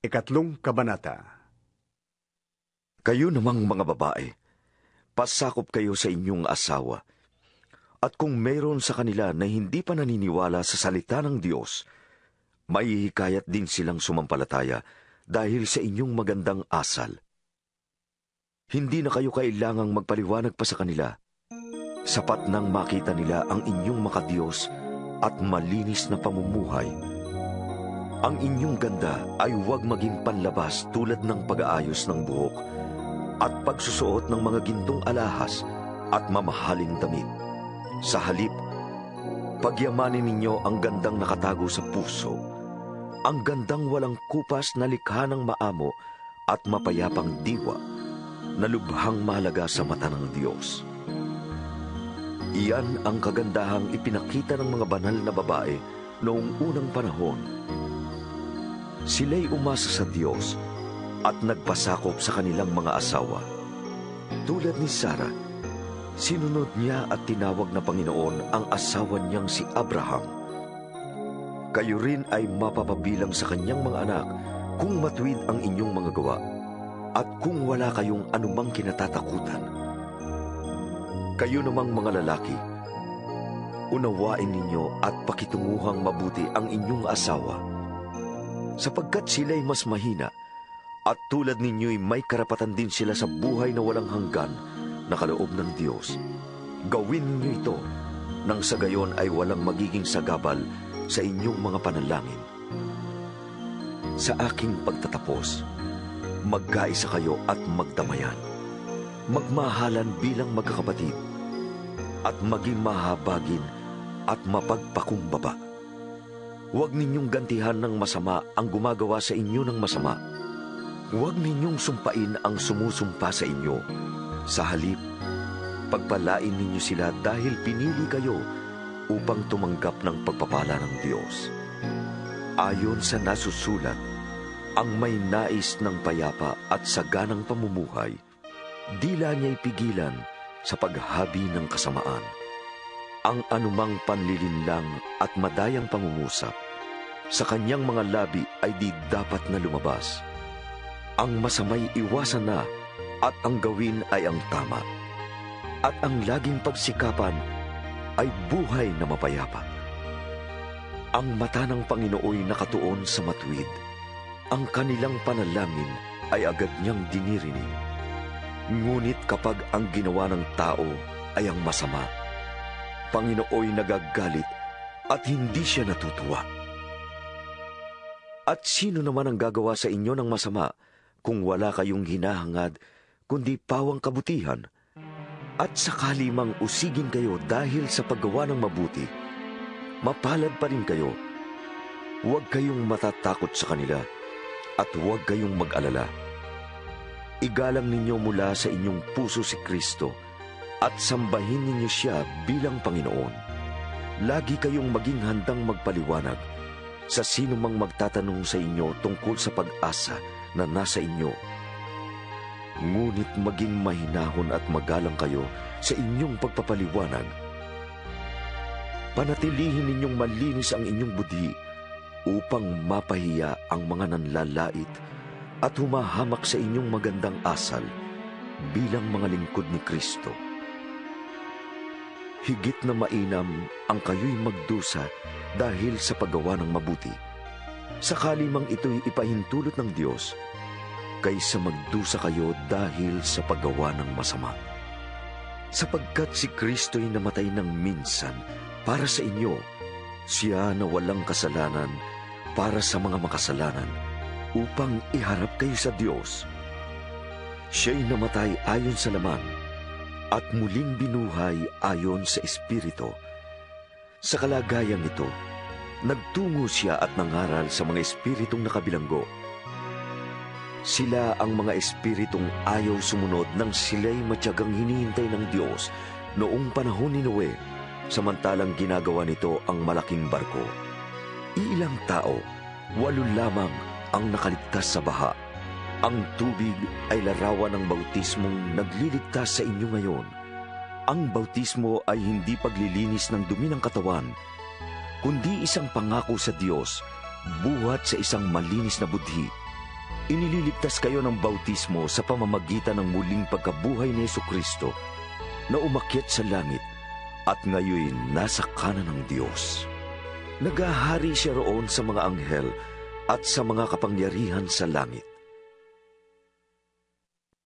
Ikatlong Kabanata. Kayo namang mga babae, pasakop kayo sa inyong asawa. At kung mayroon sa kanila na hindi pa naniniwala sa salita ng Diyos, maihikayat din silang sumampalataya dahil sa inyong magandang asal. Hindi na kayo kailangang magpaliwanag pa sa kanila. Sapat nang makita nila ang inyong makadiyos at malinis na pamumuhay. Ang inyong ganda ay huwag maging panlabas tulad ng pag-aayos ng buhok at pagsusuot ng mga gintong alahas at mamahaling damit. Sa halip, pagyamanin ninyo ang gandang nakatago sa puso, ang gandang walang kupas na likha ng maamo at mapayapang diwa na lubhang mahalaga sa mata ng Diyos. Iyan ang kagandahang ipinakita ng mga banal na babae noong unang panahon. Sila'y umasa sa Diyos at nagpasakop sa kanilang mga asawa. Tulad ni Sarah, sinunod niya at tinawag na Panginoon ang asawa niyang si Abraham. Kayo rin ay mapapabilang sa kanyang mga anak kung matuwid ang inyong mga gawa at kung wala kayong anumang kinatatakutan. Kayo namang mga lalaki, unawain ninyo at pakitunguhang mabuti ang inyong asawa, sapagkat sila'y mas mahina at tulad ninyo'y may karapatan din sila sa buhay na walang hanggan na kaloob ng Diyos. Gawin ninyo ito nang sa gayon ay walang magiging sagabal sa inyong mga panalangin. Sa aking pagtatapos, magkaisa kayo at magdamayan. Magmahalan bilang magkakapatid at maging mahabagin at mapagpakumbaba. Huwag ninyong gantihan ng masama ang gumagawa sa inyo ng masama. Huwag ninyong sumpain ang sumusumpa sa inyo. Sa halip, pagpalain ninyo sila dahil pinili kayo upang tumanggap ng pagpapala ng Diyos. Ayon sa nasusulat, ang may nais ng payapa at saganang pamumuhay, dila niya'y pigilan sa paghabi ng kasamaan. Ang anumang panlilinlang at madayang pangungusap sa kanyang mga labi ay di dapat na lumabas. Ang masamay iwasan na at ang gawin ay ang tama. At ang laging pagsikapan ay buhay na mapayapa. Ang mata ng Panginooy nakatuon sa matuwid. Ang kanilang panalangin ay agad niyang dinirinig. Ngunit kapag ang ginawa ng tao ay ang masama, Panginooy nagagalit at hindi siya natutuwa. At sino naman ang gagawa sa inyo ng masama kung wala kayong hinahangad kundi pawang kabutihan? At sakali mang usigin kayo dahil sa paggawa ng mabuti, mapalad pa rin kayo. Huwag kayong matatakot sa kanila at huwag kayong mag-alala. Igalang ninyo mula sa inyong puso si Kristo at sambahin ninyo siya bilang Panginoon. Lagi kayong maging handang magpaliwanag sa sino mang magtatanong sa inyo tungkol sa pag-asa na nasa inyo. Ngunit maging mahinahon at magalang kayo sa inyong pagpapaliwanag. Panatilihin ninyong malinis ang inyong budhi upang mapahiya ang mga nanlalait at humahamak sa inyong magandang asal bilang mga lingkod ni Kristo. Higit na mainam ang kayo'y magdusa dahil sa paggawa ng mabuti, sakali mang ito'y ipahintulot ng Diyos, kaysa magdusa kayo dahil sa paggawa ng masama. Sapagkat si Kristo'y namatay ng minsan para sa inyo, siya na walang kasalanan para sa mga makasalanan, upang iharap kayo sa Diyos. Siya'y namatay ayon sa laman, at muling binuhay ayon sa Espiritu. Sa kalagayang ito, nagtungo siya at nangaral sa mga espiritong nakabilanggo. Sila ang mga espiritong ayaw sumunod nang sila'y matyagang hinihintay ng Diyos noong panahon ni Noe, samantalang ginagawa nito ang malaking barko. Ilang tao, 8 lamang ang nakaligtas sa baha. Ang tubig ay larawan ng bautismong nagliligtas sa inyo ngayon. Ang bautismo ay hindi paglilinis ng dumi ng katawan, kundi isang pangako sa Diyos buhat sa isang malinis na budhi. Inililigtas kayo ng bautismo sa pamamagitan ng muling pagkabuhay ni Jesucristo na umakyat sa langit at ngayon nasa kanan ng Diyos. Nagahari siya roon sa mga anghel at sa mga kapangyarihan sa langit.